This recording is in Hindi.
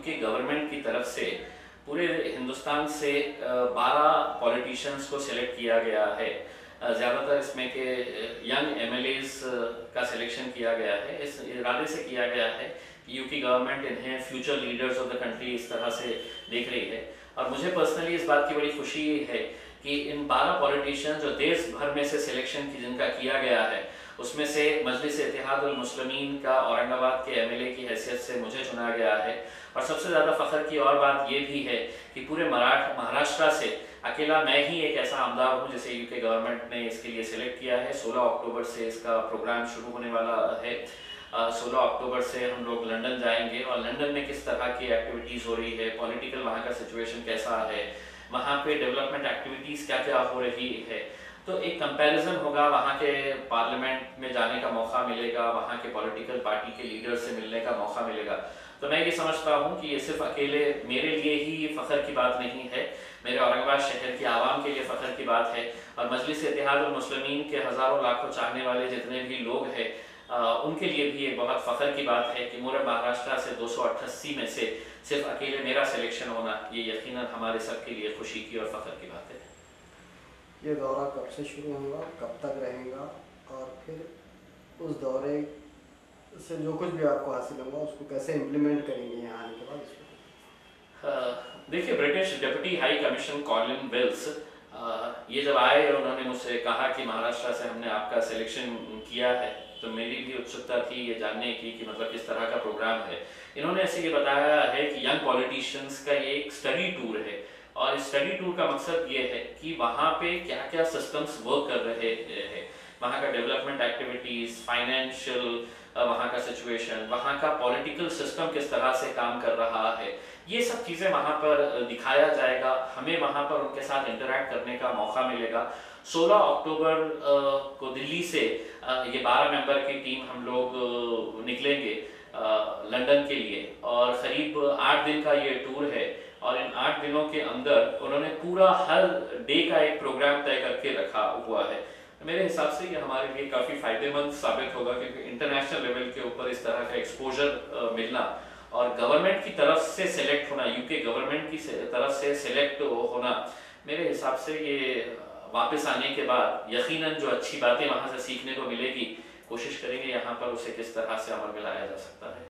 यूके गवर्नमेंट की तरफ से पूरे हिंदुस्तान से 12 पॉलिटिशियंस को सिलेक्ट किया गया है। ज़्यादातर इसमें के यंग एमएलएज का सिलेक्शन किया गया है। इस इरादे से किया गया है कि यूके गवर्नमेंट इन्हें future leaders of the country इस तरह से देख रही है। और मुझे पर्सनली इस बात की बड़ी खुशी है कि इन 12 पॉलिटिशियन जो देश भर में से सिलेक्शन की जिनका किया गया है, उसमें से मजलिस इत्तेहादुल मुस्लिमीन का औरंगाबाद के एमएलए की हैसियत से मुझे चुना गया है। और सबसे ज़्यादा फ़ख्र की और बात ये भी है कि पूरे महाराष्ट्र से अकेला मैं ही एक ऐसा आमदार हूँ जिसे यूके गवर्नमेंट ने इसके लिए सिलेक्ट किया है। 16 अक्टूबर से इसका प्रोग्राम शुरू होने वाला है। 16 अक्टूबर से हम लोग लंदन जाएंगे और लंदन में किस तरह की एक्टिविटीज़ हो रही है, पॉलिटिकल वहाँ का सिचुएशन कैसा है, वहाँ पे डेवलपमेंट एक्टिविटीज़ क्या क्या हो रही है, तो एक कंपैरिजन होगा। वहाँ के पार्लियामेंट में जाने का मौका मिलेगा, वहाँ के पॉलिटिकल पार्टी के लीडर से मिलने का मौका मिलेगा। तो मैं ये समझता हूँ कि ये सिर्फ अकेले मेरे लिए ही फ़ख्र की बात नहीं है, मेरे औरंगाबाद शहर की आवाम के लिए फ़ख्र की बात है। और मजलिस इत्तेहादुल मुस्लिमीन के हज़ारों लाखों चाहने वाले जितने भी लोग हैं उनके लिए भी एक बहुत फ़ख्र की बात है कि पूरे महाराष्ट्र से 288 में से सिर्फ अकेले मेरा सिलेक्शन होना, ये यकीनन हमारे सब के लिए खुशी की और फ़ख्र की बात है। ये दौरा कब से शुरू होगा, कब तक रहेगा, और फिर उस दौरे से जो कुछ भी आपको हासिल होगा उसको कैसे इम्प्लीमेंट करेंगे यहाँ आने के बाद? देखिए, British deputy high commission Colin Wells ये जब आए और उन्होंने मुझसे कहा कि महाराष्ट्र से हमने आपका सिलेक्शन किया है, तो मेरी भी उत्सुकता थी ये जानने की कि मतलब किस तरह का प्रोग्राम है। इन्होंने ऐसे ये बताया है कि यंग पॉलिटिशियंस का ये एक स्टडी टूर है और इस स्टडी टूर का मकसद ये है कि वहाँ पे क्या क्या सिस्टम्स वर्क कर रहे हैं, वहाँ का डेवलपमेंट एक्टिविटीज़, फाइनेंशियल वहाँ का सिचुएशन, वहाँ का पॉलिटिकल सिस्टम किस तरह से काम कर रहा है, ये सब चीज़ें वहाँ पर दिखाया जाएगा। हमें वहाँ पर उनके साथ इंटरैक्ट करने का मौका मिलेगा। 16 अक्टूबर को दिल्ली से ये 12 मेंबर की टीम हम लोग निकलेंगे लंदन के लिए और क़रीब 8 दिन का ये टूर है। और इन 8 दिनों के अंदर उन्होंने पूरा हर डे का एक प्रोग्राम तय करके रखा हुआ है। मेरे हिसाब से ये हमारे लिए काफ़ी फ़ायदेमंद साबित होगा, क्योंकि इंटरनेशनल लेवल के ऊपर इस तरह का एक्सपोजर मिलना और गवर्नमेंट की तरफ से सिलेक्ट होना, यूके गवर्नमेंट की तरफ से सिलेक्ट होना, मेरे हिसाब से ये वापस आने के बाद यकीनन जो अच्छी बातें वहाँ से सीखने को मिलेगी, कोशिश करेंगे यहाँ पर उसे किस तरह से अमल में लाया जा सकता है।